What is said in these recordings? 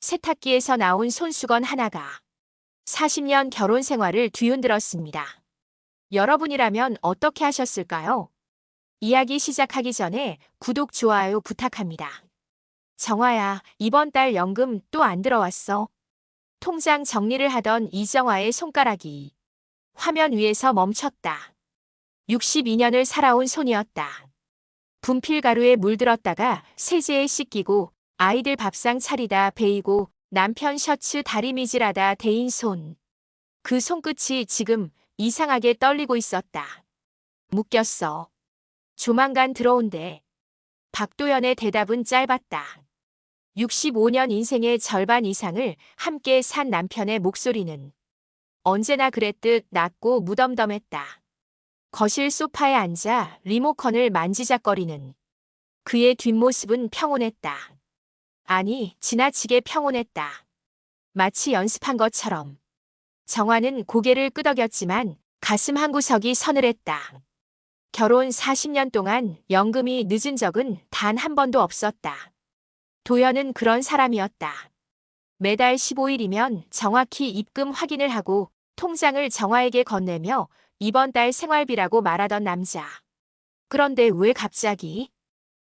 세탁기에서 나온 손수건 하나가 40년 결혼 생활을 뒤흔들었습니다. 여러분이라면 어떻게 하셨을까요? 이야기 시작하기 전에 구독, 좋아요 부탁합니다. 정화야, 이번 달 연금 또 안 들어왔어. 통장 정리를 하던 이정화의 손가락이 화면 위에서 멈췄다. 62년을 살아온 손이었다. 분필 가루에 물들었다가 세제에 씻기고 아이들 밥상 차리다 베이고 남편 셔츠 다리미질하다 데인 손. 그 손끝이 지금 이상하게 떨리고 있었다. 묶였어. 조만간 들어온대. 박도연의 대답은 짧았다. 65년 인생의 절반 이상을 함께 산 남편의 목소리는 언제나 그랬듯 낮고 무덤덤했다. 거실 소파에 앉아 리모컨을 만지작거리는 그의 뒷모습은 평온했다. 아니, 지나치게 평온했다. 마치 연습한 것처럼. 정화는 고개를 끄덕였지만 가슴 한구석이 서늘했다. 결혼 40년 동안 연금이 늦은 적은 단 한 번도 없었다. 도연은 그런 사람이었다. 매달 15일이면 정확히 입금 확인을 하고 통장을 정화에게 건네며 이번 달 생활비라고 말하던 남자. 그런데 왜 갑자기?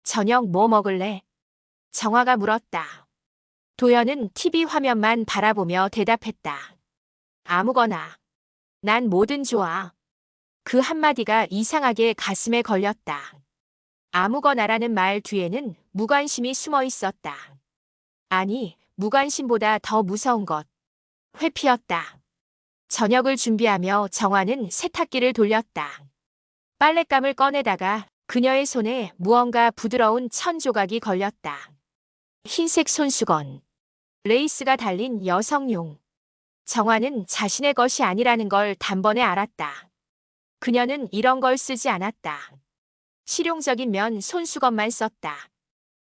저녁 뭐 먹을래? 정화가 물었다. 도연은 TV 화면만 바라보며 대답했다. 아무거나. 난 뭐든 좋아. 그 한마디가 이상하게 가슴에 걸렸다. 아무거나라는 말 뒤에는 무관심이 숨어 있었다. 아니, 무관심보다 더 무서운 것. 회피였다. 저녁을 준비하며 정화는 세탁기를 돌렸다. 빨랫감을 꺼내다가 그녀의 손에 무언가 부드러운 천 조각이 걸렸다. 흰색 손수건. 레이스가 달린 여성용. 정화는 자신의 것이 아니라는 걸 단번에 알았다. 그녀는 이런 걸 쓰지 않았다. 실용적인 면 손수건만 썼다.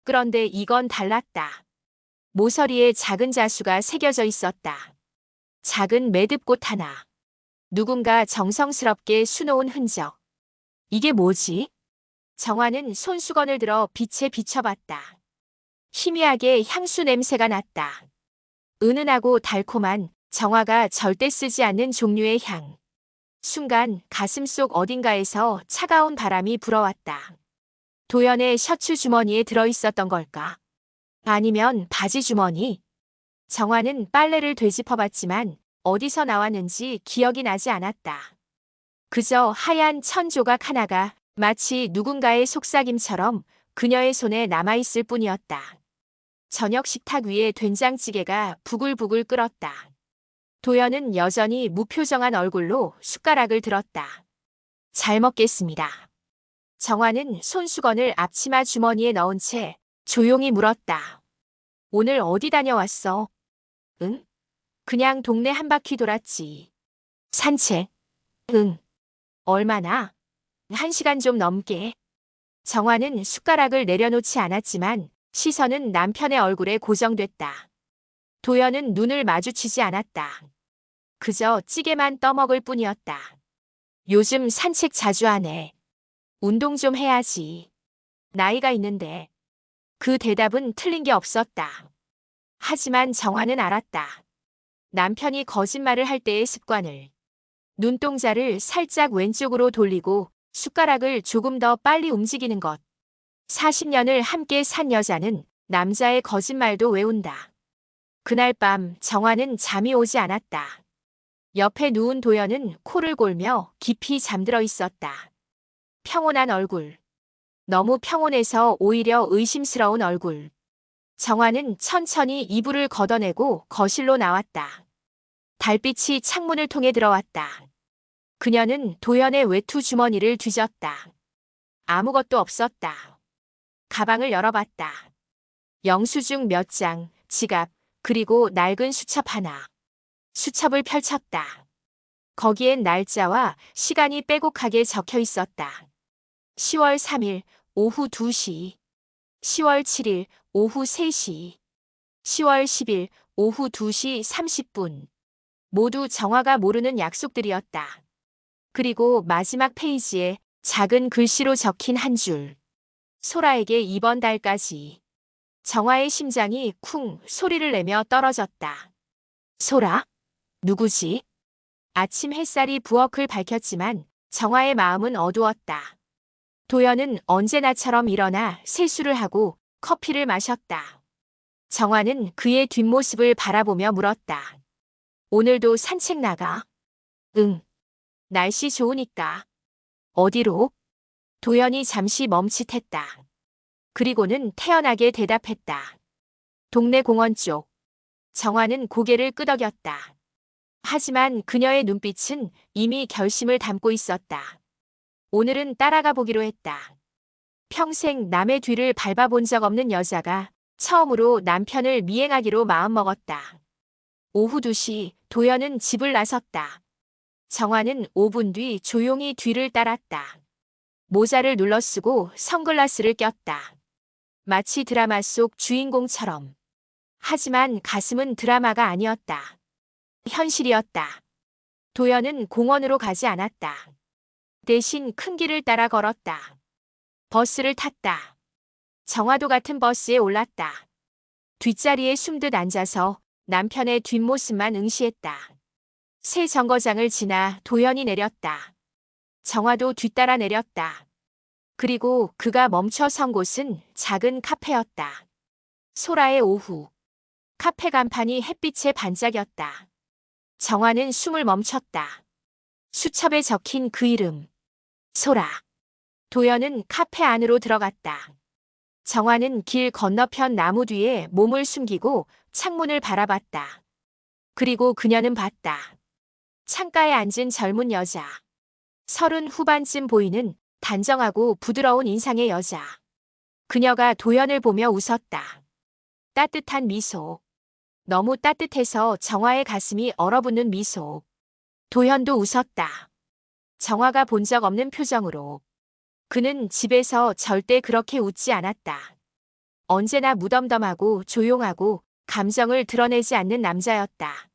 그런데 이건 달랐다. 모서리에 작은 자수가 새겨져 있었다. 작은 매듭꽃 하나. 누군가 정성스럽게 수놓은 흔적. 이게 뭐지? 정화는 손수건을 들어 빛에 비춰봤다. 희미하게 향수 냄새가 났다. 은은하고 달콤한 정화가 절대 쓰지 않는 종류의 향. 순간 가슴속 어딘가에서 차가운 바람이 불어왔다. 도연의 셔츠 주머니에 들어있었던 걸까? 아니면 바지 주머니? 정화는 빨래를 되짚어봤지만 어디서 나왔는지 기억이 나지 않았다. 그저 하얀 천 조각 하나가 마치 누군가의 속삭임처럼 그녀의 손에 남아있을 뿐이었다. 저녁 식탁 위에 된장찌개가 부글부글 끓었다. 도연은 여전히 무표정한 얼굴로 숟가락을 들었다. 잘 먹겠습니다. 정화는 손수건을 앞치마 주머니에 넣은 채 조용히 물었다. 오늘 어디 다녀왔어? 응? 그냥 동네 한 바퀴 돌았지. 산책? 응. 얼마나? 1시간 좀 넘게. 정화는 숟가락을 내려놓지 않았지만 시선은 남편의 얼굴에 고정됐다. 도연은 눈을 마주치지 않았다. 그저 찌개만 떠먹을 뿐이었다. 요즘 산책 자주 하네. 운동 좀 해야지. 나이가 있는데. 그 대답은 틀린 게 없었다. 하지만 정화는 알았다. 남편이 거짓말을 할 때의 습관을. 눈동자를 살짝 왼쪽으로 돌리고 숟가락을 조금 더 빨리 움직이는 것. 40년을 함께 산 여자는 남자의 거짓말도 외운다. 그날 밤 정화는 잠이 오지 않았다. 옆에 누운 도연은 코를 골며 깊이 잠들어 있었다. 평온한 얼굴. 너무 평온해서 오히려 의심스러운 얼굴. 정화는 천천히 이불을 걷어내고 거실로 나왔다. 달빛이 창문을 통해 들어왔다. 그녀는 도연의 외투 주머니를 뒤졌다. 아무것도 없었다. 가방을 열어봤다. 영수증 몇 장, 지갑, 그리고 낡은 수첩 하나. 수첩을 펼쳤다. 거기엔 날짜와 시간이 빼곡하게 적혀 있었다. 10월 3일 오후 2시, 10월 7일 오후 3시, 10월 10일 오후 2시 30분. 모두 정화가 모르는 약속들이었다. 그리고 마지막 페이지에 작은 글씨로 적힌 한 줄. 소라에게 이번 달까지. 정화의 심장이 쿵 소리를 내며 떨어졌다. 소라? 누구지? 아침 햇살이 부엌을 밝혔지만 정화의 마음은 어두웠다. 도연은 언제나처럼 일어나 세수를 하고 커피를 마셨다. 정화는 그의 뒷모습을 바라보며 물었다. 오늘도 산책 나가? 응. 날씨 좋으니까. 어디로? 도연이 잠시 멈칫했다. 그리고는 태연하게 대답했다. 동네 공원 쪽. 정화는 고개를 끄덕였다. 하지만 그녀의 눈빛은 이미 결심을 담고 있었다. 오늘은 따라가 보기로 했다. 평생 남의 뒤를 밟아본 적 없는 여자가 처음으로 남편을 미행하기로 마음먹었다. 오후 2시 도연은 집을 나섰다. 정화는 5분 뒤 조용히 뒤를 따랐다. 모자를 눌러쓰고 선글라스를 꼈다. 마치 드라마 속 주인공처럼. 하지만 가슴은 드라마가 아니었다. 현실이었다. 도연은 공원으로 가지 않았다. 대신 큰 길을 따라 걸었다. 버스를 탔다. 정화도 같은 버스에 올랐다. 뒷자리에 숨듯 앉아서 남편의 뒷모습만 응시했다. 새 정거장을 지나 도연이 내렸다. 정화도 뒤따라 내렸다. 그리고 그가 멈춰 선 곳은 작은 카페였다. 소라의 오후. 카페 간판이 햇빛에 반짝였다. 정화는 숨을 멈췄다. 수첩에 적힌 그 이름. 소라. 도연은 카페 안으로 들어갔다. 정화는 길 건너편 나무 뒤에 몸을 숨기고 창문을 바라봤다. 그리고 그녀는 봤다. 창가에 앉은 젊은 여자. 30 후반쯤 보이는 단정하고 부드러운 인상의 여자. 그녀가 도연을 보며 웃었다. 따뜻한 미소. 너무 따뜻해서 정화의 가슴이 얼어붙는 미소. 도연도 웃었다. 정화가 본 적 없는 표정으로. 그는 집에서 절대 그렇게 웃지 않았다. 언제나 무덤덤하고 조용하고 감정을 드러내지 않는 남자였다.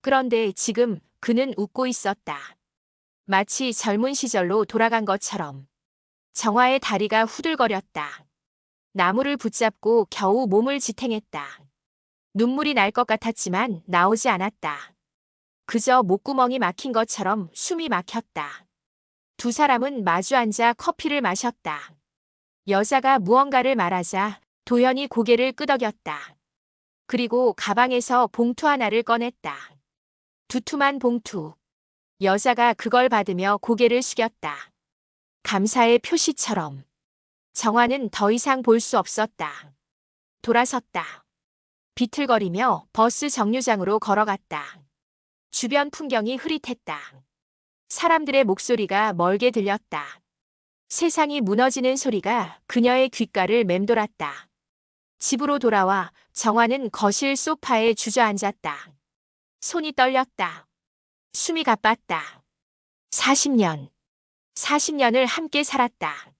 그런데 지금 그는 웃고 있었다. 마치 젊은 시절로 돌아간 것처럼. 정화의 다리가 후들거렸다. 나무를 붙잡고 겨우 몸을 지탱했다. 눈물이 날 것 같았지만 나오지 않았다. 그저 목구멍이 막힌 것처럼 숨이 막혔다. 두 사람은 마주 앉아 커피를 마셨다. 여자가 무언가를 말하자 도연이 고개를 끄덕였다. 그리고 가방에서 봉투 하나를 꺼냈다. 두툼한 봉투. 여자가 그걸 받으며 고개를 숙였다. 감사의 표시처럼. 정화는 더 이상 볼 수 없었다. 돌아섰다. 비틀거리며 버스 정류장으로 걸어갔다. 주변 풍경이 흐릿했다. 사람들의 목소리가 멀게 들렸다. 세상이 무너지는 소리가 그녀의 귓가를 맴돌았다. 집으로 돌아와 정화는 거실 소파에 주저앉았다. 손이 떨렸다. 숨이 가빴다. 40년. 40년을 함께 살았다.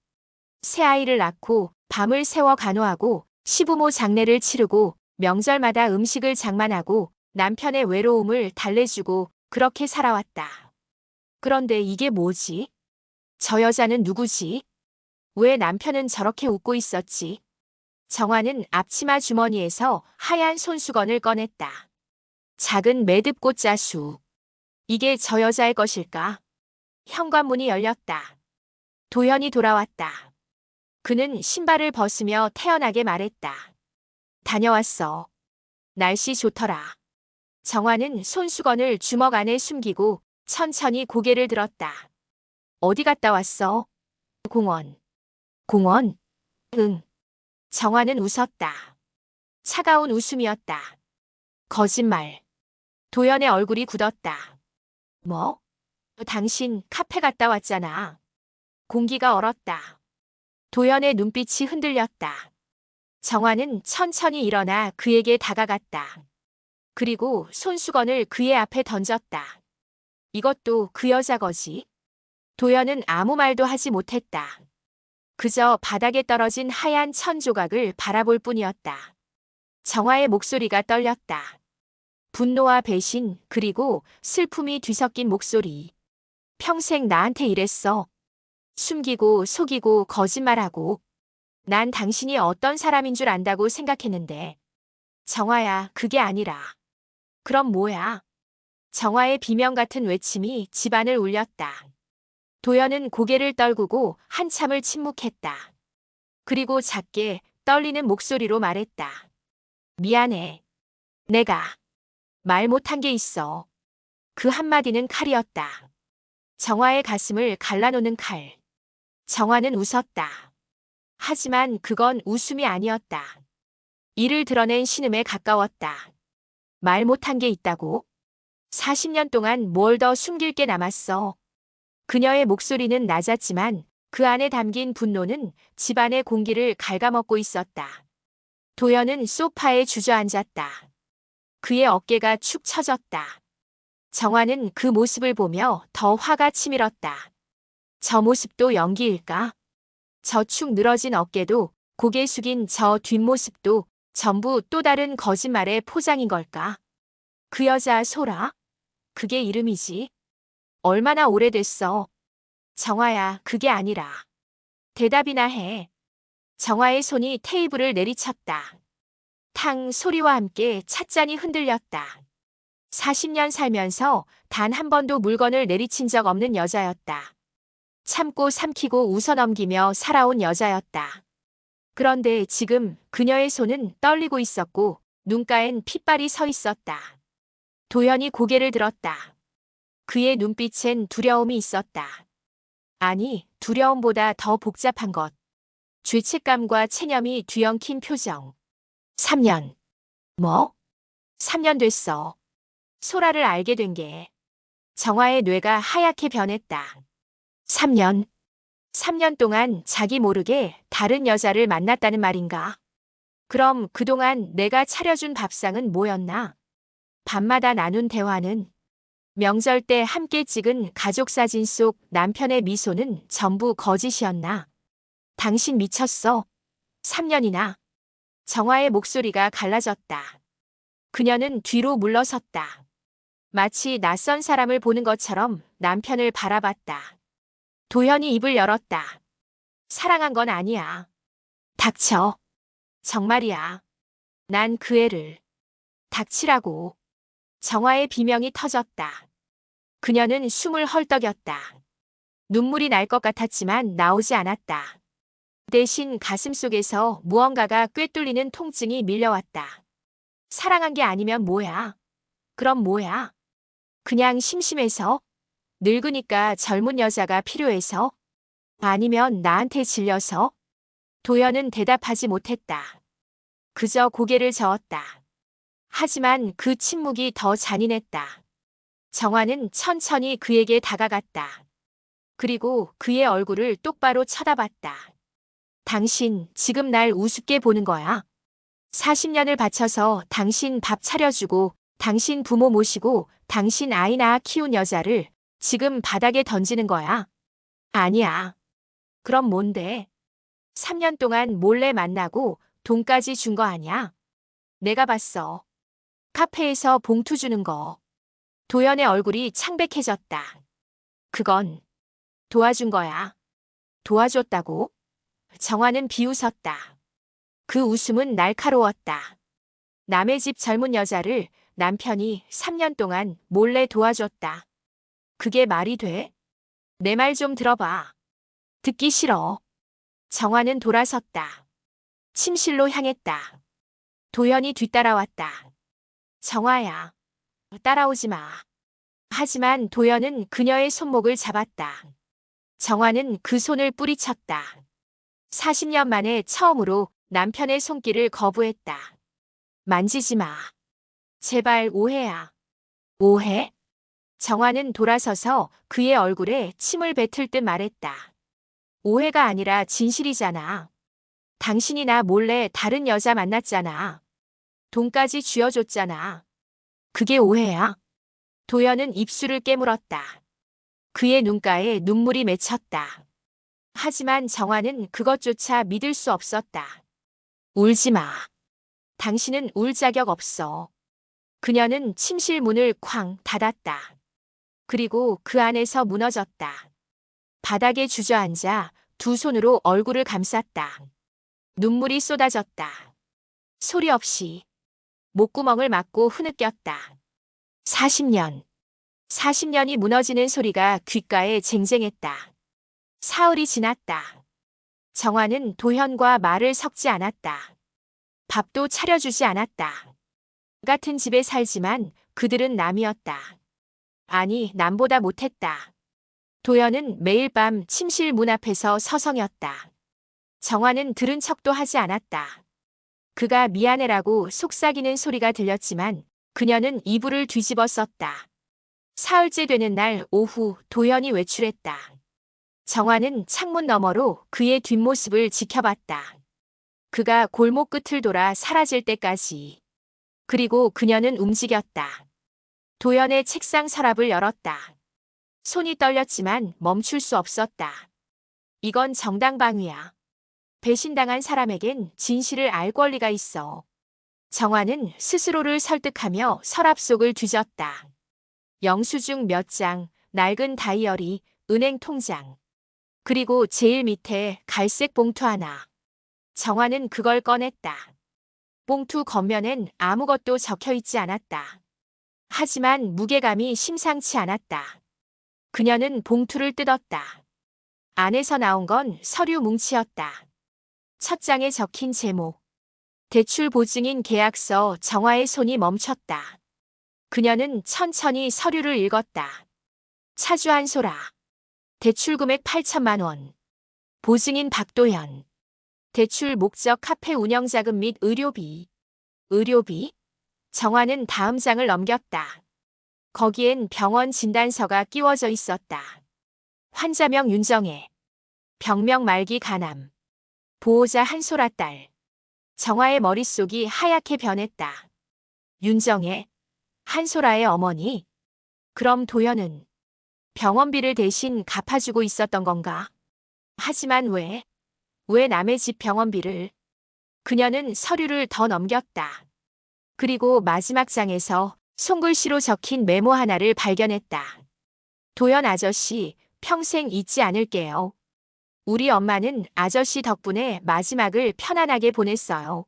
새 아이를 낳고 밤을 새워 간호하고 시부모 장례를 치르고 명절마다 음식을 장만하고 남편의 외로움을 달래주고 그렇게 살아왔다. 그런데 이게 뭐지? 저 여자는 누구지? 왜 남편은 저렇게 웃고 있었지? 정화는 앞치마 주머니에서 하얀 손수건을 꺼냈다. 작은 매듭꽃 자수. 이게 저 여자의 것일까? 현관문이 열렸다. 도연이 돌아왔다. 그는 신발을 벗으며 태연하게 말했다. 다녀왔어. 날씨 좋더라. 정화는 손수건을 주먹 안에 숨기고 천천히 고개를 들었다. 어디 갔다 왔어? 공원. 공원? 응. 정화는 웃었다. 차가운 웃음이었다. 거짓말. 도연의 얼굴이 굳었다. 뭐? 당신 카페 갔다 왔잖아. 공기가 얼었다. 도연의 눈빛이 흔들렸다. 정화는 천천히 일어나 그에게 다가갔다. 그리고 손수건을 그의 앞에 던졌다. 이것도 그 여자 거지? 도연은 아무 말도 하지 못했다. 그저 바닥에 떨어진 하얀 천 조각을 바라볼 뿐이었다. 정화의 목소리가 떨렸다. 분노와 배신 그리고 슬픔이 뒤섞인 목소리. 평생 나한테 이랬어. 숨기고 속이고 거짓말하고. 난 당신이 어떤 사람인 줄 안다고 생각했는데. 정화야, 그게 아니라. 그럼 뭐야? 정화의 비명 같은 외침이 집안을 울렸다. 도연은 고개를 떨구고 한참을 침묵했다. 그리고 작게 떨리는 목소리로 말했다. 미안해. 내가 말 못한 게 있어. 그 한마디는 칼이었다. 정화의 가슴을 갈라놓는 칼. 정화는 웃었다. 하지만 그건 웃음이 아니었다. 이를 드러낸 신음에 가까웠다. 말 못한 게 있다고? 40년 동안 뭘 더 숨길 게 남았어. 그녀의 목소리는 낮았지만 그 안에 담긴 분노는 집안의 공기를 갉아먹고 있었다. 도연은 소파에 주저앉았다. 그의 어깨가 축 처졌다. 정화는 그 모습을 보며 더 화가 치밀었다. 저 모습도 연기일까? 저 축 늘어진 어깨도, 고개 숙인 저 뒷모습도 전부 또 다른 거짓말의 포장인 걸까? 그 여자 소라? 그게 이름이지. 얼마나 오래됐어. 정화야, 그게 아니라. 대답이나 해. 정화의 손이 테이블을 내리쳤다. 탕 소리와 함께 찻잔이 흔들렸다. 40년 살면서 단 한 번도 물건을 내리친 적 없는 여자였다. 참고 삼키고 웃어넘기며 살아온 여자였다. 그런데 지금 그녀의 손은 떨리고 있었고 눈가엔 핏발이 서 있었다. 도연이 고개를 들었다. 그의 눈빛엔 두려움이 있었다. 아니, 두려움보다 더 복잡한 것. 죄책감과 체념이 뒤엉킨 표정. 3년. 뭐? 3년 됐어. 소라를 알게 된 게. 정화의 뇌가 하얗게 변했다. 3년. 3년 동안 자기 모르게 다른 여자를 만났다는 말인가? 그럼 그동안 내가 차려준 밥상은 뭐였나? 밤마다 나눈 대화는? 명절 때 함께 찍은 가족 사진 속 남편의 미소는 전부 거짓이었나? 당신 미쳤어. 3년이나. 정화의 목소리가 갈라졌다. 그녀는 뒤로 물러섰다. 마치 낯선 사람을 보는 것처럼 남편을 바라봤다. 도연이 입을 열었다. 사랑한 건 아니야. 닥쳐. 정말이야. 난 그 애를. 닥치라고. 정화의 비명이 터졌다. 그녀는 숨을 헐떡였다. 눈물이 날 것 같았지만 나오지 않았다. 대신 가슴속에서 무언가가 꿰뚫리는 통증이 밀려왔다. 사랑한 게 아니면 뭐야? 그럼 뭐야? 그냥 심심해서? 늙으니까 젊은 여자가 필요해서? 아니면 나한테 질려서? 도연은 대답하지 못했다. 그저 고개를 저었다. 하지만 그 침묵이 더 잔인했다. 정화는 천천히 그에게 다가갔다. 그리고 그의 얼굴을 똑바로 쳐다봤다. 당신 지금 날 우습게 보는 거야? 40년을 바쳐서 당신 밥 차려주고 당신 부모 모시고 당신 아이 낳아 키운 여자를 지금 바닥에 던지는 거야? 아니야. 그럼 뭔데? 3년 동안 몰래 만나고 돈까지 준 거 아니야? 내가 봤어. 카페에서 봉투 주는 거. 도연의 얼굴이 창백해졌다. 그건 도와준 거야. 도와줬다고? 정화는 비웃었다. 그 웃음은 날카로웠다. 남의 집 젊은 여자를 남편이 3년 동안 몰래 도와줬다. 그게 말이 돼? 내 말 좀 들어봐. 듣기 싫어. 정화는 돌아섰다. 침실로 향했다. 도연이 뒤따라왔다. 정화야, 따라오지 마. 하지만 도연은 그녀의 손목을 잡았다. 정화는 그 손을 뿌리쳤다. 40년 만에 처음으로 남편의 손길을 거부했다. 만지지 마. 제발 오해야. 오해? 정화는 돌아서서 그의 얼굴에 침을 뱉을 듯 말했다. 오해가 아니라 진실이잖아. 당신이 나 몰래 다른 여자 만났잖아. 돈까지 쥐어줬잖아. 그게 오해야? 도연은 입술을 깨물었다. 그의 눈가에 눈물이 맺혔다. 하지만 정화는 그것조차 믿을 수 없었다. 울지 마. 당신은 울 자격 없어. 그녀는 침실 문을 쾅 닫았다. 그리고 그 안에서 무너졌다. 바닥에 주저앉아 두 손으로 얼굴을 감쌌다. 눈물이 쏟아졌다. 소리 없이 목구멍을 막고 흐느꼈다. 40년. 40년이 무너지는 소리가 귓가에 쟁쟁했다. 사흘이 지났다. 정화는 도현과 말을 섞지 않았다. 밥도 차려주지 않았다. 같은 집에 살지만 그들은 남이었다. 아니, 남보다 못했다. 도현은 매일 밤 침실 문 앞에서 서성였다. 정화는 들은 척도 하지 않았다. 그가 미안해라고 속삭이는 소리가 들렸지만 그녀는 이불을 뒤집어 썼다. 사흘째 되는 날 오후 도현이 외출했다. 정화는 창문 너머로 그의 뒷모습을 지켜봤다. 그가 골목 끝을 돌아 사라질 때까지. 그리고 그녀는 움직였다. 도현의 책상 서랍을 열었다. 손이 떨렸지만 멈출 수 없었다. 이건 정당방위야. 배신당한 사람에겐 진실을 알 권리가 있어. 정화는 스스로를 설득하며 서랍 속을 뒤졌다. 영수증 몇 장, 낡은 다이어리, 은행 통장. 그리고 제일 밑에 갈색 봉투 하나. 정화는 그걸 꺼냈다. 봉투 겉면엔 아무것도 적혀 있지 않았다. 하지만 무게감이 심상치 않았다. 그녀는 봉투를 뜯었다. 안에서 나온 건 서류 뭉치였다. 첫 장에 적힌 제목. 대출 보증인 계약서. 정화의 손이 멈췄다. 그녀는 천천히 서류를 읽었다. 차주 한소라. 대출 금액 8천만 원. 보증인 박도현. 대출 목적 카페 운영자금 및 의료비. 의료비? 정화는 다음 장을 넘겼다. 거기엔 병원 진단서가 끼워져 있었다. 환자명 윤정혜. 병명 말기 간암. 보호자 한소라 딸. 정화의 머릿속이 하얗게 변했다. 윤정혜. 한소라의 어머니. 그럼 도현은 병원비를 대신 갚아주고 있었던 건가? 하지만 왜 남의 집 병원비를? 그녀는 서류를 더 넘겼다. 그리고 마지막 장에서 손글씨로 적힌 메모 하나를 발견했다. 도현 아저씨, 평생 잊지 않을게요. 우리 엄마는 아저씨 덕분에 마지막을 편안하게 보냈어요.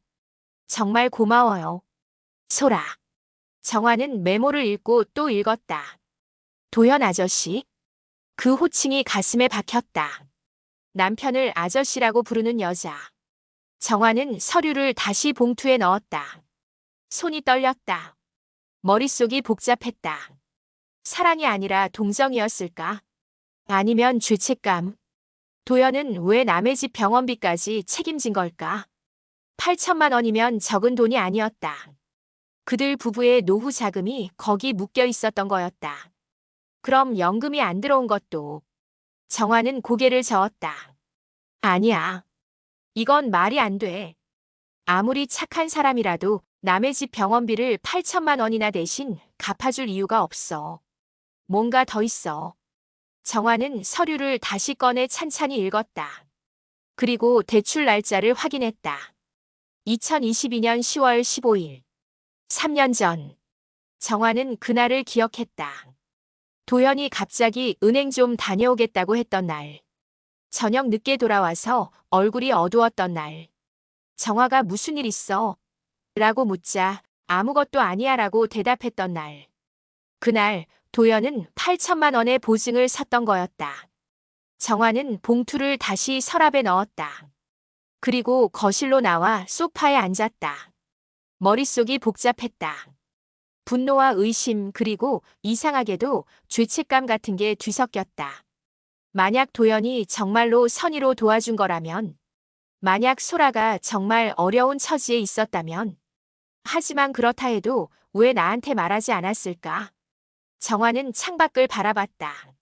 정말 고마워요. 소라. 정화는 메모를 읽고 또 읽었다. 도현 아저씨? 그 호칭이 가슴에 박혔다. 남편을 아저씨라고 부르는 여자. 정화는 서류를 다시 봉투에 넣었다. 손이 떨렸다. 머릿속이 복잡했다. 사랑이 아니라 동정이었을까? 아니면 죄책감? 도현은 왜 남의 집 병원비까지 책임진 걸까? 8천만 원이면 적은 돈이 아니었다. 그들 부부의 노후 자금이 거기 묶여 있었던 거였다. 그럼 연금이 안 들어온 것도. 정화는 고개를 저었다. 아니야. 이건 말이 안 돼. 아무리 착한 사람이라도 남의 집 병원비를 8천만 원이나 대신 갚아줄 이유가 없어. 뭔가 더 있어. 정화는 서류를 다시 꺼내 찬찬히 읽었다. 그리고 대출 날짜를 확인했다. 2022년 10월 15일. 3년 전. 정화는 그날을 기억했다. 도현이 갑자기 은행 좀 다녀오겠다고 했던 날. 저녁 늦게 돌아와서 얼굴이 어두웠던 날. 정화가 무슨 일 있어? 라고 묻자 아무것도 아니야 라고 대답했던 날. 그날 도현은 8천만 원의 보증을 섰던 거였다. 정화는 봉투를 다시 서랍에 넣었다. 그리고 거실로 나와 소파에 앉았다. 머릿속이 복잡했다. 분노와 의심 그리고 이상하게도 죄책감 같은 게 뒤섞였다. 만약 도현이 정말로 선의로 도와준 거라면, 만약 소라가 정말 어려운 처지에 있었다면, 하지만 그렇다 해도 왜 나한테 말하지 않았을까? 정화는 창밖을 바라봤다.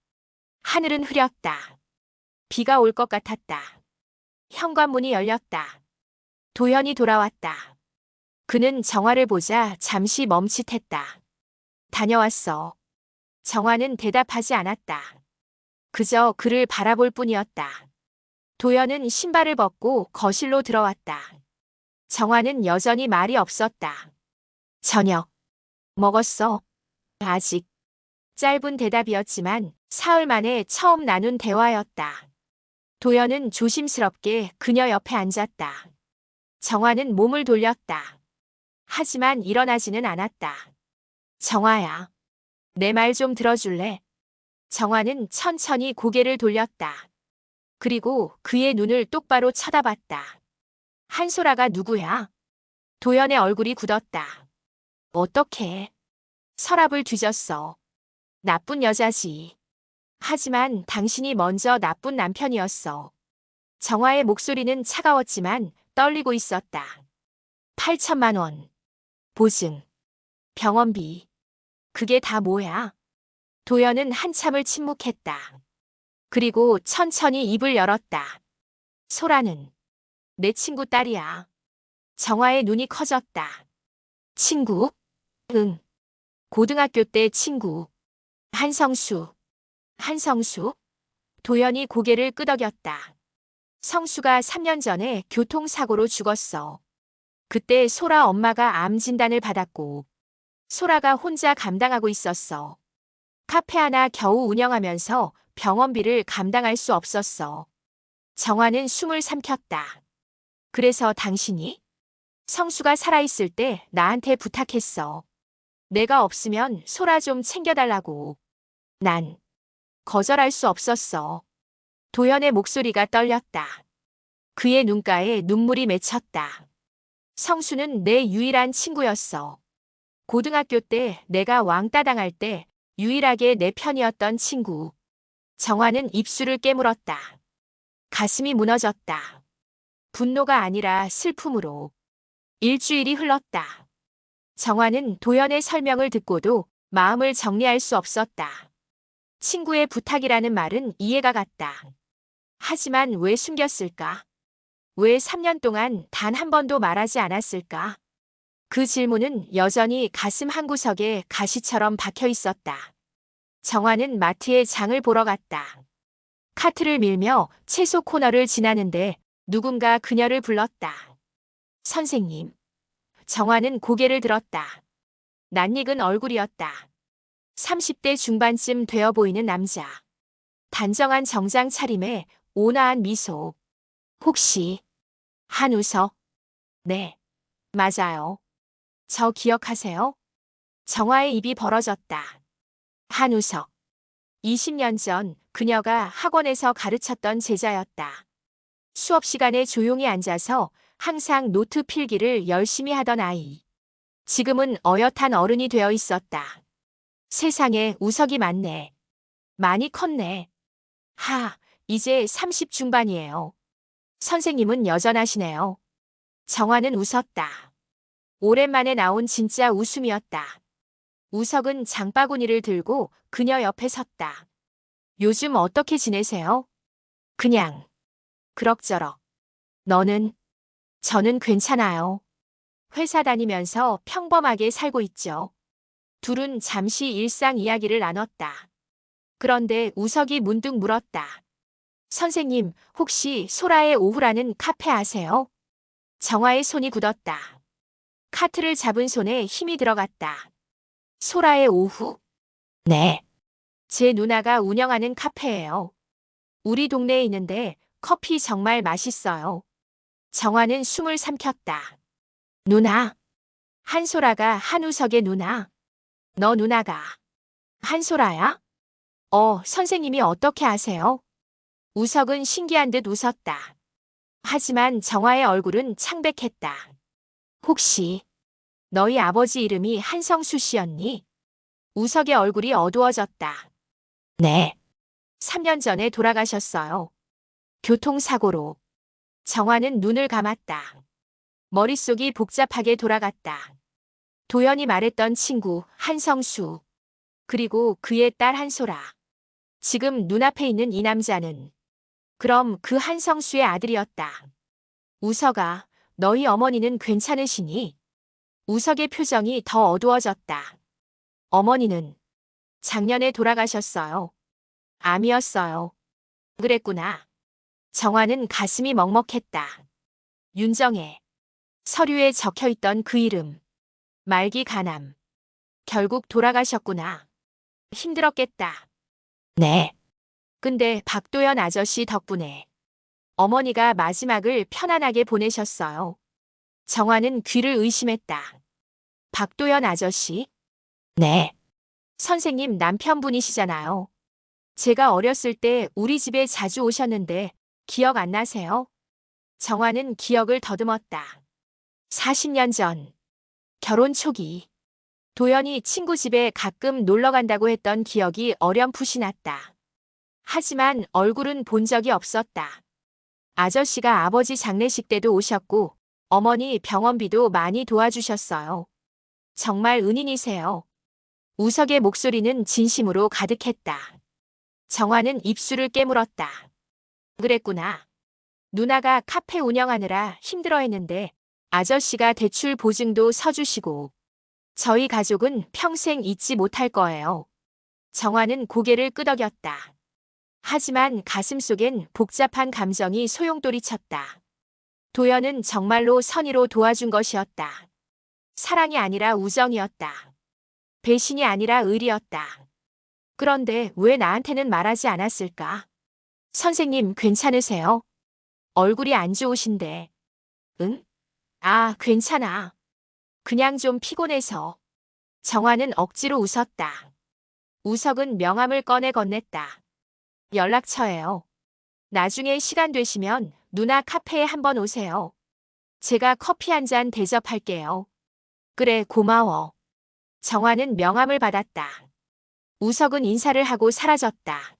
하늘은 흐렸다. 비가 올 것 같았다. 현관문이 열렸다. 도현이 돌아왔다. 그는 정화를 보자 잠시 멈칫했다. 다녀왔어. 정화는 대답하지 않았다. 그저 그를 바라볼 뿐이었다. 도현은 신발을 벗고 거실로 들어왔다. 정화는 여전히 말이 없었다. 저녁 먹었어? 아직. 짧은 대답이었지만 사흘 만에 처음 나눈 대화였다. 도현은 조심스럽게 그녀 옆에 앉았다. 정화는 몸을 돌렸다. 하지만 일어나지는 않았다. 정화야, 내 말 좀 들어줄래? 정화는 천천히 고개를 돌렸다. 그리고 그의 눈을 똑바로 쳐다봤다. 한소라가 누구야? 도연의 얼굴이 굳었다. 어떻게? 서랍을 뒤졌어. 나쁜 여자지. 하지만 당신이 먼저 나쁜 남편이었어. 정화의 목소리는 차가웠지만 떨리고 있었다. 8천만 원. 보증. 병원비. 그게 다 뭐야? 도연은 한참을 침묵했다. 그리고 천천히 입을 열었다. 소라는 내 친구 딸이야. 정화의 눈이 커졌다. 친구? 응. 고등학교 때 친구. 한성수. 한성수? 도연이 고개를 끄덕였다. 성수가 3년 전에 교통사고로 죽었어. 그때 소라 엄마가 암 진단을 받았고 소라가 혼자 감당하고 있었어. 카페 하나 겨우 운영하면서 병원비를 감당할 수 없었어. 정화는 숨을 삼켰다. 그래서 당신이? 성수가 살아있을 때 나한테 부탁했어. 내가 없으면 소라 좀 챙겨달라고. 난 거절할 수 없었어. 도연의 목소리가 떨렸다. 그의 눈가에 눈물이 맺혔다. 성수는 내 유일한 친구였어. 고등학교 때 내가 왕따 당할 때 유일하게 내 편이었던 친구. 정화는 입술을 깨물었다. 가슴이 무너졌다. 분노가 아니라 슬픔으로. 일주일이 흘렀다. 정화는 도연의 설명을 듣고도 마음을 정리할 수 없었다. 친구의 부탁이라는 말은 이해가 갔다. 하지만 왜 숨겼을까? 왜 3년 동안 단 한 번도 말하지 않았을까? 그 질문은 여전히 가슴 한구석에 가시처럼 박혀 있었다. 정화는 마트에 장을 보러 갔다. 카트를 밀며 채소 코너를 지나는데 누군가 그녀를 불렀다. 선생님. 정화는 고개를 들었다. 낯익은 얼굴이었다. 30대 중반쯤 되어 보이는 남자. 단정한 정장 차림에 온화한 미소. 혹시 한우석? 네, 맞아요. 저 기억하세요? 정화의 입이 벌어졌다. 한우석. 20년 전 그녀가 학원에서 가르쳤던 제자였다. 수업 시간에 조용히 앉아서 항상 노트 필기를 열심히 하던 아이. 지금은 어엿한 어른이 되어 있었다. 세상에 우석이 많네. 많이 컸네. 이제 30 중반이에요. 선생님은 여전하시네요. 정화는 웃었다. 오랜만에 나온 진짜 웃음이었다. 우석은 장바구니를 들고 그녀 옆에 섰다. 요즘 어떻게 지내세요? 그냥. 그럭저럭. 너는? 저는 괜찮아요. 회사 다니면서 평범하게 살고 있죠. 둘은 잠시 일상 이야기를 나눴다. 그런데 우석이 문득 물었다. 선생님, 혹시 소라의 오후라는 카페 아세요? 정화의 손이 굳었다. 카트를 잡은 손에 힘이 들어갔다. 소라의 오후? 네. 제 누나가 운영하는 카페예요. 우리 동네에 있는데 커피 정말 맛있어요. 정화는 숨을 삼켰다. 누나. 한소라가 한우석의 누나. 너 누나가. 한소라야? 선생님이 어떻게 아세요? 우석은 신기한 듯 웃었다. 하지만 정화의 얼굴은 창백했다. 혹시 너희 아버지 이름이 한성수 씨였니? 우석의 얼굴이 어두워졌다. 네. 3년 전에 돌아가셨어요. 교통사고로. 정화는 눈을 감았다. 머릿속이 복잡하게 돌아갔다. 도연이 말했던 친구 한성수. 그리고 그의 딸 한소라. 지금 눈앞에 있는 이 남자는 그럼 그 한성수의 아들이었다. 우석아, 너희 어머니는 괜찮으시니? 우석의 표정이 더 어두워졌다. 어머니는 작년에 돌아가셨어요. 암이었어요. 그랬구나. 정화는 가슴이 먹먹했다. 윤정혜. 서류에 적혀있던 그 이름. 말기 간암. 결국 돌아가셨구나. 힘들었겠다. 네. 근데 박도연 아저씨 덕분에 어머니가 마지막을 편안하게 보내셨어요. 정화는 귀를 의심했다. 박도연 아저씨? 네. 선생님 남편분이시잖아요. 제가 어렸을 때 우리 집에 자주 오셨는데 기억 안 나세요? 정화는 기억을 더듬었다. 40년 전, 결혼 초기, 도연이 친구 집에 가끔 놀러 간다고 했던 기억이 어렴풋이 났다. 하지만 얼굴은 본 적이 없었다. 아저씨가 아버지 장례식 때도 오셨고 어머니 병원비도 많이 도와주셨어요. 정말 은인이세요. 우석의 목소리는 진심으로 가득했다. 정화는 입술을 깨물었다. 그랬구나. 누나가 카페 운영하느라 힘들어했는데 아저씨가 대출 보증도 서주시고 저희 가족은 평생 잊지 못할 거예요. 정화는 고개를 끄덕였다. 하지만 가슴속엔 복잡한 감정이 소용돌이쳤다. 도연은 정말로 선의로 도와준 것이었다. 사랑이 아니라 우정이었다. 배신이 아니라 의리였다. 그런데 왜 나한테는 말하지 않았을까? 선생님 괜찮으세요? 얼굴이 안 좋으신데. 응? 아, 괜찮아. 그냥 좀 피곤해서. 정화는 억지로 웃었다. 우석은 명함을 꺼내 건넸다. 연락처예요. 나중에 시간 되시면 누나 카페에 한번 오세요. 제가 커피 한 잔 대접할게요. 그래, 고마워. 정화는 명함을 받았다. 우석은 인사를 하고 사라졌다.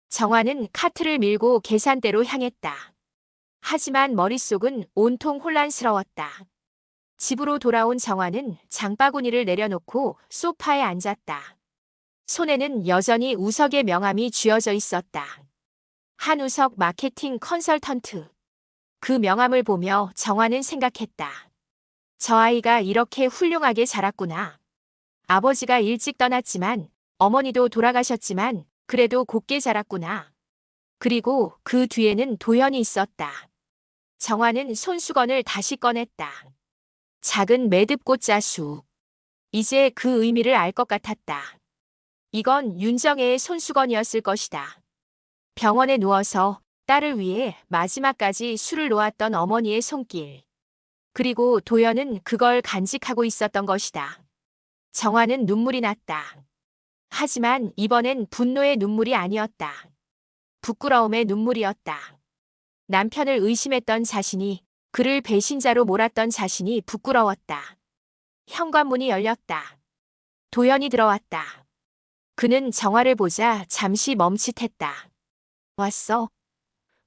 정화는 카트를 밀고 계산대로 향했다. 하지만 머릿속은 온통 혼란스러웠다. 집으로 돌아온 정화는 장바구니를 내려놓고 소파에 앉았다. 손에는 여전히 우석의 명함이 쥐어져 있었다. 한우석 마케팅 컨설턴트. 그 명함을 보며 정화는 생각했다. 저 아이가 이렇게 훌륭하게 자랐구나. 아버지가 일찍 떠났지만 어머니도 돌아가셨지만 그래도 곱게 자랐구나. 그리고 그 뒤에는 도연이 있었다. 정화는 손수건을 다시 꺼냈다. 작은 매듭꽃 자수. 이제 그 의미를 알 것 같았다. 이건 윤정혜의 손수건이었을 것이다. 병원에 누워서 딸을 위해 마지막까지 술을 놓았던 어머니의 손길. 그리고 도연은 그걸 간직하고 있었던 것이다. 정화는 눈물이 났다. 하지만 이번엔 분노의 눈물이 아니었다. 부끄러움의 눈물이었다. 남편을 의심했던 자신이, 그를 배신자로 몰았던 자신이 부끄러웠다. 현관문이 열렸다. 도연이 들어왔다. 그는 정화를 보자 잠시 멈칫했다. 왔어?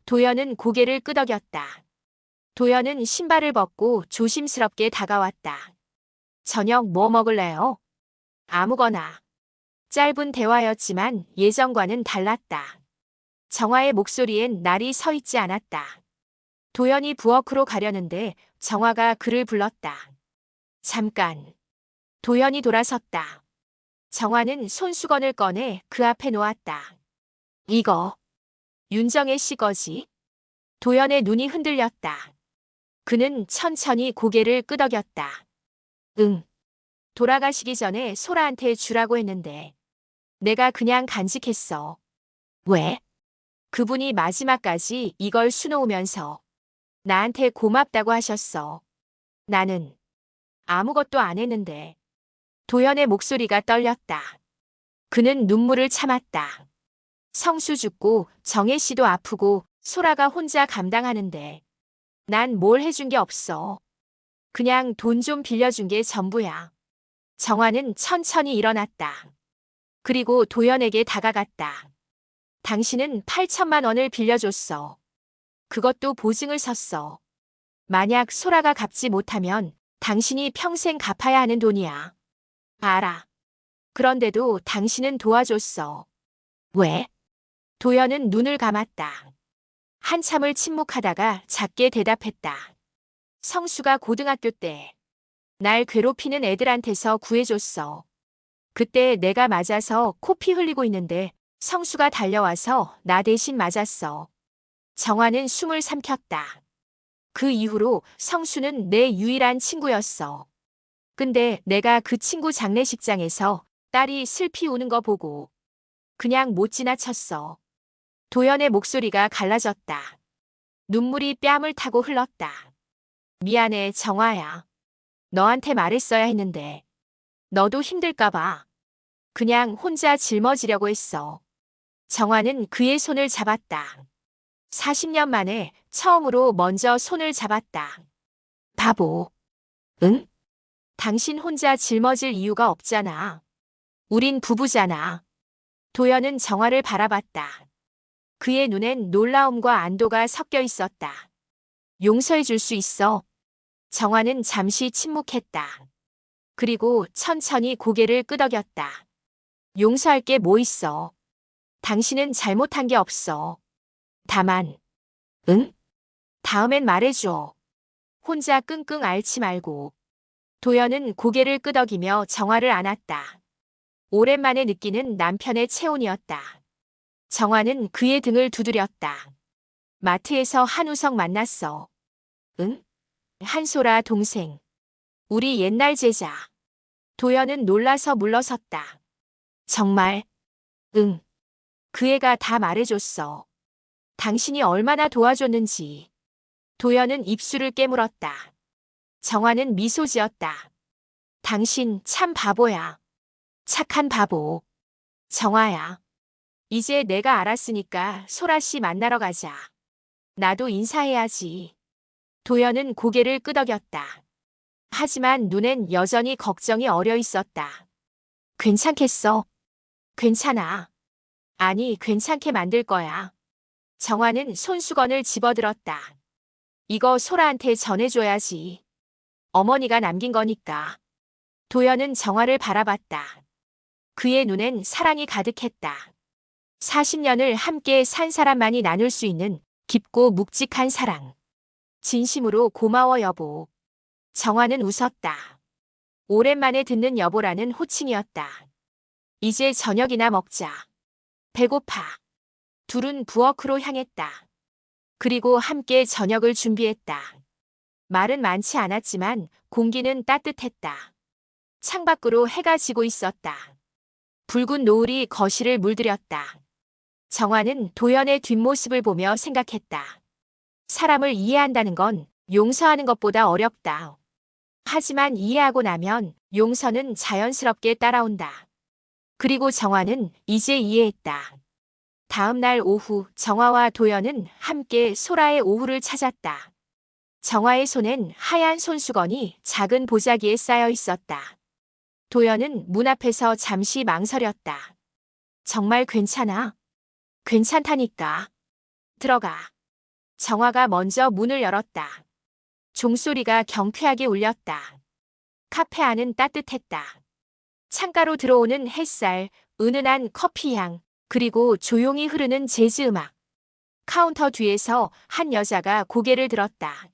도연은 고개를 끄덕였다. 도연은 신발을 벗고 조심스럽게 다가왔다. 저녁 뭐 먹을래요? 아무거나. 짧은 대화였지만 예전과는 달랐다. 정화의 목소리엔 날이 서 있지 않았다. 도연이 부엌으로 가려는데 정화가 그를 불렀다. 잠깐. 도연이 돌아섰다. 정화는 손수건을 꺼내 그 앞에 놓았다. 이거. 윤정혜 씨 거지? 도연의 눈이 흔들렸다. 그는 천천히 고개를 끄덕였다. 응. 돌아가시기 전에 소라한테 주라고 했는데 내가 그냥 간직했어. 왜? 그분이 마지막까지 이걸 수놓으면서 나한테 고맙다고 하셨어. 나는 아무것도 안 했는데. 도연의 목소리가 떨렸다. 그는 눈물을 참았다. 성수 죽고 정혜 씨도 아프고 소라가 혼자 감당하는데 난 뭘 해준 게 없어. 그냥 돈 좀 빌려준 게 전부야. 정화는 천천히 일어났다. 그리고 도연에게 다가갔다. 당신은 8천만 원을 빌려줬어. 그것도 보증을 섰어. 만약 소라가 갚지 못하면 당신이 평생 갚아야 하는 돈이야. 알아. 그런데도 당신은 도와줬어. 왜? 도연은 눈을 감았다. 한참을 침묵하다가 작게 대답했다. 성수가 고등학교 때 날 괴롭히는 애들한테서 구해줬어. 그때 내가 맞아서 코피 흘리고 있는데 성수가 달려와서 나 대신 맞았어. 정화는 숨을 삼켰다. 그 이후로 성수는 내 유일한 친구였어. 근데 내가 그 친구 장례식장에서 딸이 슬피 우는 거 보고 그냥 못 지나쳤어. 도연의 목소리가 갈라졌다. 눈물이 뺨을 타고 흘렀다. 미안해, 정화야. 너한테 말했어야 했는데. 너도 힘들까 봐. 그냥 혼자 짊어지려고 했어. 정화는 그의 손을 잡았다. 40년 만에 처음으로 먼저 손을 잡았다. 바보. 응? 당신 혼자 짊어질 이유가 없잖아. 우린 부부잖아. 도연은 정화를 바라봤다. 그의 눈엔 놀라움과 안도가 섞여 있었다. 용서해 줄 수 있어. 정화는 잠시 침묵했다. 그리고 천천히 고개를 끄덕였다. 용서할 게 뭐 있어. 당신은 잘못한 게 없어. 다만, 응? 다음엔 말해줘. 혼자 끙끙 앓지 말고. 도연은 고개를 끄덕이며 정화를 안았다. 오랜만에 느끼는 남편의 체온이었다. 정화는 그의 등을 두드렸다. 마트에서 한우석 만났어. 응? 한소라 동생. 우리 옛날 제자. 도연은 놀라서 물러섰다. 정말? 응. 그 애가 다 말해줬어. 당신이 얼마나 도와줬는지. 도연은 입술을 깨물었다. 정화는 미소 지었다. 당신 참 바보야. 착한 바보. 정화야. 이제 내가 알았으니까 소라 씨 만나러 가자. 나도 인사해야지. 도연은 고개를 끄덕였다. 하지만 눈엔 여전히 걱정이 어려 있었다. 괜찮겠어? 괜찮아. 아니, 괜찮게 만들 거야. 정화는 손수건을 집어들었다. 이거 소라한테 전해줘야지. 어머니가 남긴 거니까. 도연은 정화를 바라봤다. 그의 눈엔 사랑이 가득했다. 40년을 함께 산 사람만이 나눌 수 있는 깊고 묵직한 사랑. 진심으로 고마워 여보. 정화는 웃었다. 오랜만에 듣는 여보라는 호칭이었다. 이제 저녁이나 먹자. 배고파. 둘은 부엌으로 향했다. 그리고 함께 저녁을 준비했다. 말은 많지 않았지만 공기는 따뜻했다. 창밖으로 해가 지고 있었다. 붉은 노을이 거실을 물들였다. 정화는 도연의 뒷모습을 보며 생각했다. 사람을 이해한다는 건 용서하는 것보다 어렵다. 하지만 이해하고 나면 용서는 자연스럽게 따라온다. 그리고 정화는 이제 이해했다. 다음 날 오후 정화와 도연은 함께 소라의 오후를 찾았다. 정화의 손엔 하얀 손수건이 작은 보자기에 쌓여 있었다. 도연은 문 앞에서 잠시 망설였다. 정말 괜찮아? 괜찮다니까. 들어가. 정화가 먼저 문을 열었다. 종소리가 경쾌하게 울렸다. 카페 안은 따뜻했다. 창가로 들어오는 햇살, 은은한 커피향, 그리고 조용히 흐르는 재즈 음악. 카운터 뒤에서 한 여자가 고개를 들었다.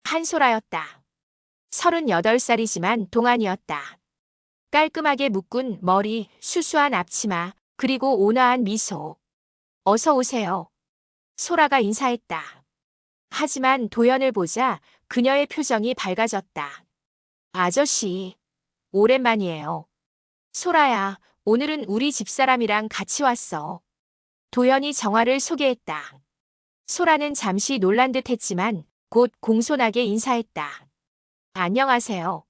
한소라였다. 38살이지만 동안이었다. 깔끔하게 묶은 머리, 수수한 앞치마, 그리고 온화한 미소. 어서 오세요. 소라가 인사했다. 하지만 도연을 보자 그녀의 표정이 밝아졌다. 아저씨, 오랜만이에요. 소라야, 오늘은 우리 집사람이랑 같이 왔어. 도연이 정화를 소개했다. 소라는 잠시 놀란 듯 했지만 곧 공손하게 인사했다. 안녕하세요.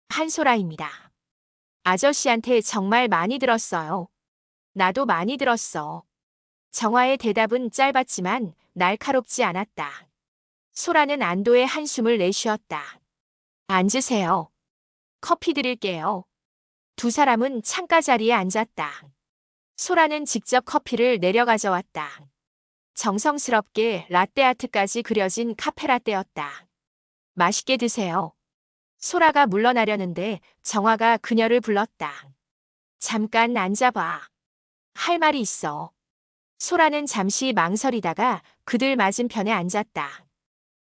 한소라입니다. 아저씨한테 정말 많이 들었어요. 나도 많이 들었어. 정화의 대답은 짧았지만 날카롭지 않았다. 소라는 안도의 한숨을 내쉬었다. 앉으세요. 커피 드릴게요. 두 사람은 창가 자리에 앉았다. 소라는 직접 커피를 내려 가져왔다. 정성스럽게 라떼아트까지 그려진 카페라떼였다. 맛있게 드세요. 소라가 물러나려는데 정화가 그녀를 불렀다. 잠깐 앉아봐. 할 말이 있어. 소라는 잠시 망설이다가 그들 맞은편에 앉았다.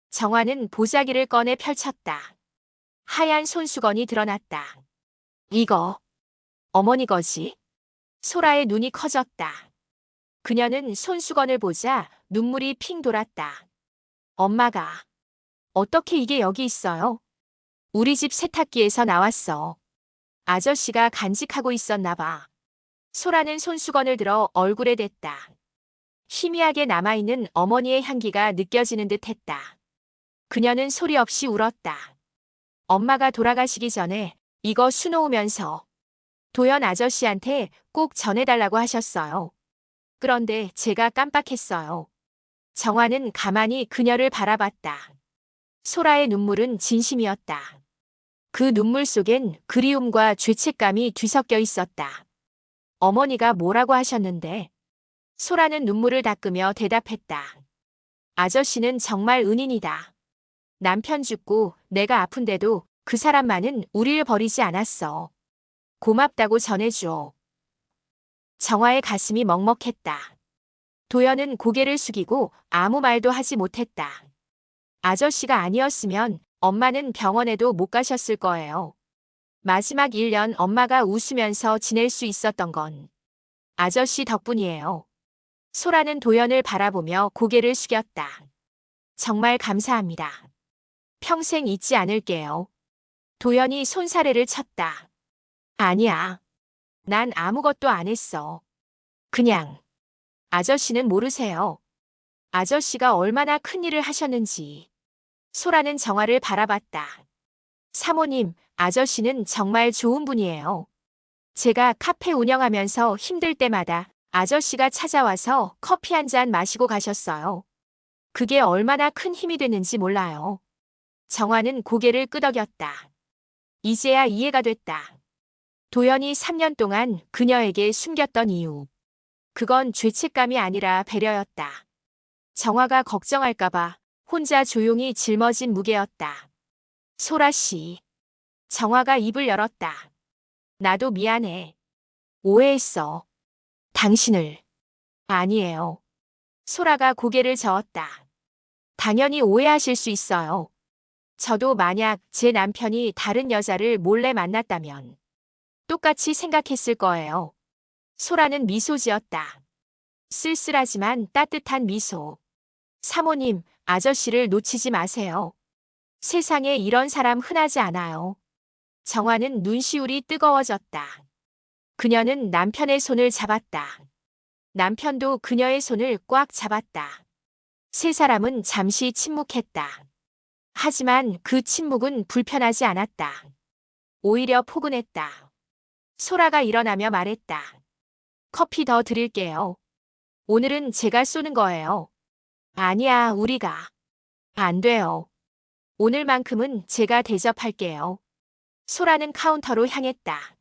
정화는 보자기를 꺼내 펼쳤다. 하얀 손수건이 드러났다. 이거, 어머니 거지? 소라의 눈이 커졌다. 그녀는 손수건을 보자 눈물이 핑 돌았다. 엄마가, 어떻게 이게 여기 있어요? 우리 집 세탁기에서 나왔어. 아저씨가 간직하고 있었나 봐. 소라는 손수건을 들어 얼굴에 댔다. 희미하게 남아있는 어머니의 향기가 느껴지는 듯 했다. 그녀는 소리 없이 울었다. 엄마가 돌아가시기 전에 이거 수놓으면서 도연 아저씨한테 꼭 전해달라고 하셨어요. 그런데 제가 깜빡했어요. 정화는 가만히 그녀를 바라봤다. 소라의 눈물은 진심이었다. 그 눈물 속엔 그리움과 죄책감이 뒤섞여 있었다. 어머니가 뭐라고 하셨는데? 소라는 눈물을 닦으며 대답했다. 아저씨는 정말 은인이다. 남편 죽고 내가 아픈데도 그 사람만은 우릴 버리지 않았어. 고맙다고 전해줘. 정화의 가슴이 먹먹했다. 도연은 고개를 숙이고 아무 말도 하지 못했다. 아저씨가 아니었으면 엄마는 병원에도 못 가셨을 거예요. 마지막 1년 엄마가 웃으면서 지낼 수 있었던 건 아저씨 덕분이에요. 소라는 도연을 바라보며 고개를 숙였다. 정말 감사합니다. 평생 잊지 않을게요. 도연이 손사래를 쳤다. 아니야. 난 아무것도 안 했어. 그냥. 아저씨는 모르세요. 아저씨가 얼마나 큰 일을 하셨는지. 소라는 정화를 바라봤다. 사모님, 아저씨는 정말 좋은 분이에요. 제가 카페 운영하면서 힘들 때마다 아저씨가 찾아와서 커피 한 잔 마시고 가셨어요. 그게 얼마나 큰 힘이 됐는지 몰라요. 정화는 고개를 끄덕였다. 이제야 이해가 됐다. 도연이 3년 동안 그녀에게 숨겼던 이유. 그건 죄책감이 아니라 배려였다. 정화가 걱정할까봐 혼자 조용히 짊어진 무게였다. 소라 씨. 정화가 입을 열었다. 나도 미안해. 오해했어. 당신을. 아니에요. 소라가 고개를 저었다. 당연히 오해하실 수 있어요. 저도 만약 제 남편이 다른 여자를 몰래 만났다면 똑같이 생각했을 거예요. 소라는 미소 지었다. 쓸쓸하지만 따뜻한 미소. 사모님, 아저씨를 놓치지 마세요. 세상에 이런 사람 흔하지 않아요. 정화는 눈시울이 뜨거워졌다. 그녀는 남편의 손을 잡았다. 남편도 그녀의 손을 꽉 잡았다. 세 사람은 잠시 침묵했다. 하지만 그 침묵은 불편하지 않았다. 오히려 포근했다. 소라가 일어나며 말했다. 커피 더 드릴게요. 오늘은 제가 쏘는 거예요. 아니야, 우리가. 안 돼요. 오늘만큼은 제가 대접할게요. 소라는 카운터로 향했다.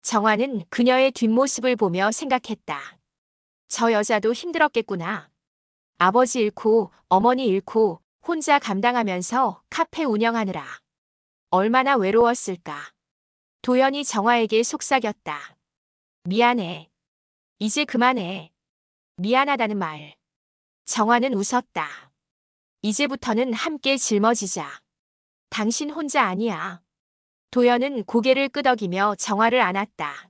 정화는 그녀의 뒷모습을 보며 생각했다. 저 여자도 힘들었겠구나. 아버지 잃고 어머니 잃고 혼자 감당하면서 카페 운영하느라. 얼마나 외로웠을까. 도연이 정화에게 속삭였다. 미안해. 이제 그만해. 미안하다는 말. 정화는 웃었다. 이제부터는 함께 짊어지자. 당신 혼자 아니야. 도연은 고개를 끄덕이며 정화를 안았다.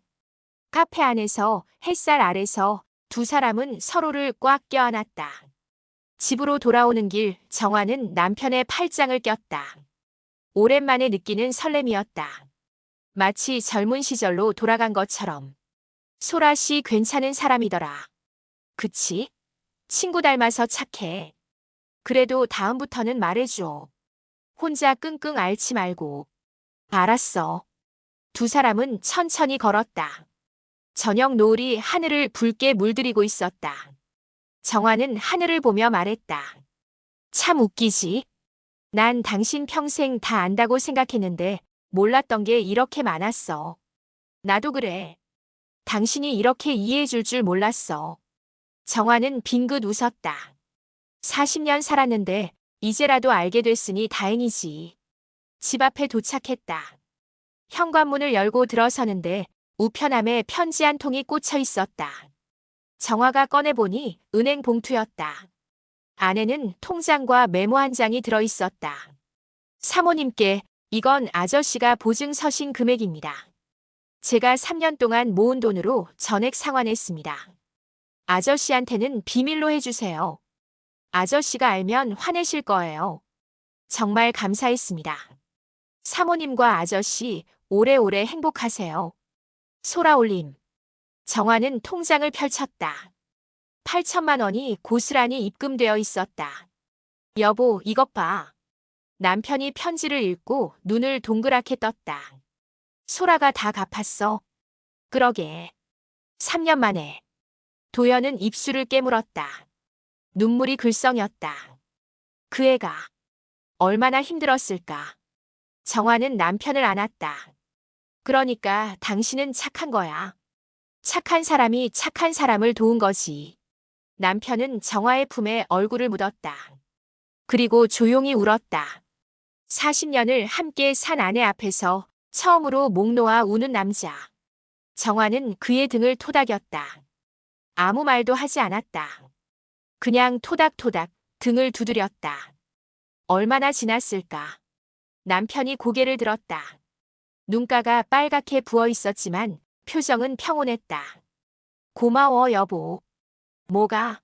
카페 안에서 햇살 아래서 두 사람은 서로를 꽉 껴안았다. 집으로 돌아오는 길 정화는 남편의 팔짱을 꼈다. 오랜만에 느끼는 설렘이었다. 마치 젊은 시절로 돌아간 것처럼. 소라 씨 괜찮은 사람이더라. 그치? 친구 닮아서 착해. 그래도 다음부터는 말해줘. 혼자 끙끙 앓지 말고. 알았어. 두 사람은 천천히 걸었다. 저녁 노을이 하늘을 붉게 물들이고 있었다. 정화는 하늘을 보며 말했다. 참 웃기지? 난 당신 평생 다 안다고 생각했는데 몰랐던 게 이렇게 많았어. 나도 그래. 당신이 이렇게 이해해줄 줄 몰랐어. 정화는 빙긋 웃었다. 40년 살았는데 이제라도 알게 됐으니 다행이지. 집 앞에 도착했다. 현관문을 열고 들어서는데 우편함에 편지 한 통이 꽂혀 있었다. 정화가 꺼내보니 은행 봉투였다. 안에는 통장과 메모 한 장이 들어있었다. 사모님께 이건 아저씨가 보증 서신 금액입니다. 제가 3년 동안 모은 돈으로 전액 상환했습니다. 아저씨한테는 비밀로 해주세요. 아저씨가 알면 화내실 거예요. 정말 감사했습니다. 사모님과 아저씨 오래오래 행복하세요. 소라올림. 정화는 통장을 펼쳤다. 8천만 원이 고스란히 입금되어 있었다. 여보, 이것 봐. 남편이 편지를 읽고 눈을 동그랗게 떴다. 소라가 다 갚았어. 그러게. 3년 만에. 도연은 입술을 깨물었다. 눈물이 글썽였다. 그 애가 얼마나 힘들었을까. 정화는 남편을 안았다. 그러니까 당신은 착한 거야. 착한 사람이 착한 사람을 도운 거지. 남편은 정화의 품에 얼굴을 묻었다. 그리고 조용히 울었다. 40년을 함께 산 아내 앞에서 처음으로 목 놓아 우는 남자. 정화는 그의 등을 토닥였다. 아무 말도 하지 않았다. 그냥 토닥토닥 등을 두드렸다. 얼마나 지났을까. 남편이 고개를 들었다. 눈가가 빨갛게 부어 있었지만 표정은 평온했다. 고마워, 여보. 뭐가?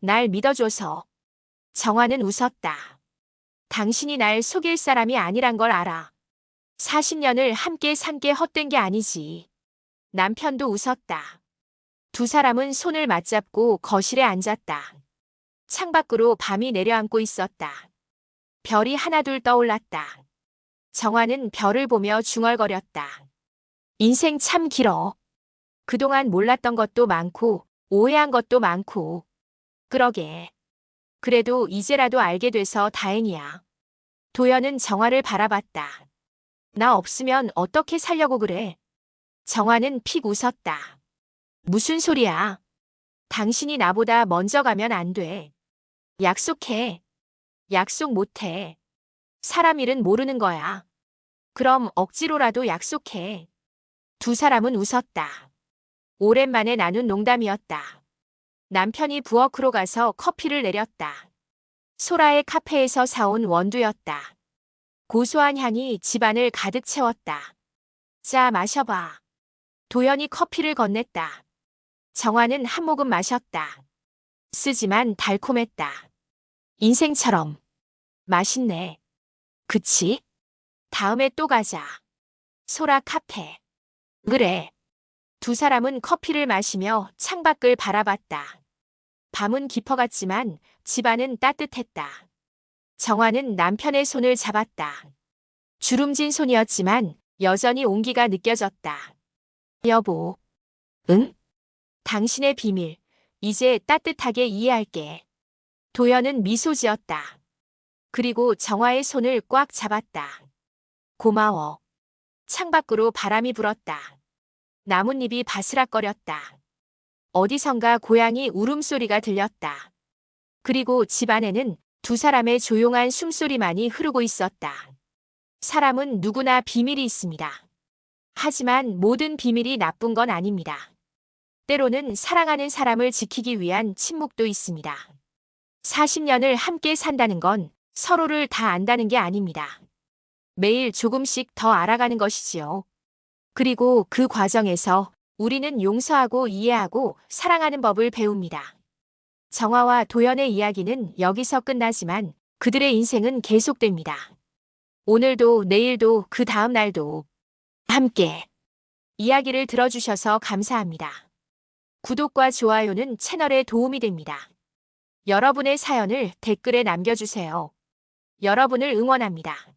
날 믿어줘서. 정화는 웃었다. 당신이 날 속일 사람이 아니란 걸 알아. 40년을 함께 산 게 헛된 게 아니지. 남편도 웃었다. 두 사람은 손을 맞잡고 거실에 앉았다. 창밖으로 밤이 내려앉고 있었다. 별이 하나둘 떠올랐다. 정화는 별을 보며 중얼거렸다. 인생 참 길어. 그동안 몰랐던 것도 많고 오해한 것도 많고. 그러게. 그래도 이제라도 알게 돼서 다행이야. 도연은 정화를 바라봤다. 나 없으면 어떻게 살려고 그래? 정화는 픽 웃었다. 무슨 소리야? 당신이 나보다 먼저 가면 안 돼. 약속해. 약속 못해. 사람 일은 모르는 거야. 그럼 억지로라도 약속해. 두 사람은 웃었다. 오랜만에 나눈 농담이었다. 남편이 부엌으로 가서 커피를 내렸다. 소라의 카페에서 사온 원두였다. 고소한 향이 집안을 가득 채웠다. 자, 마셔봐. 도연이 커피를 건넸다. 정화는 한 모금 마셨다. 쓰지만 달콤했다. 인생처럼. 맛있네. 그치? 다음에 또 가자. 소라 카페. 그래. 두 사람은 커피를 마시며 창밖을 바라봤다. 밤은 깊어갔지만 집안은 따뜻했다. 정화는 남편의 손을 잡았다. 주름진 손이었지만 여전히 온기가 느껴졌다. 여보. 응? 당신의 비밀, 이제 따뜻하게 이해할게. 도연은 미소 지었다. 그리고 정화의 손을 꽉 잡았다. 고마워. 창밖으로 바람이 불었다. 나뭇잎이 바스락거렸다. 어디선가 고양이 울음소리가 들렸다. 그리고 집안에는 두 사람의 조용한 숨소리만이 흐르고 있었다. 사람은 누구나 비밀이 있습니다. 하지만 모든 비밀이 나쁜 건 아닙니다. 때로는 사랑하는 사람을 지키기 위한 침묵도 있습니다. 40년을 함께 산다는 건 서로를 다 안다는 게 아닙니다. 매일 조금씩 더 알아가는 것이지요. 그리고 그 과정에서 우리는 용서하고 이해하고 사랑하는 법을 배웁니다. 정화와 도연의 이야기는 여기서 끝나지만 그들의 인생은 계속됩니다. 오늘도 내일도 그 다음 날도 함께 이야기를 들어주셔서 감사합니다. 구독과 좋아요는 채널에 도움이 됩니다. 여러분의 사연을 댓글에 남겨주세요. 여러분을 응원합니다.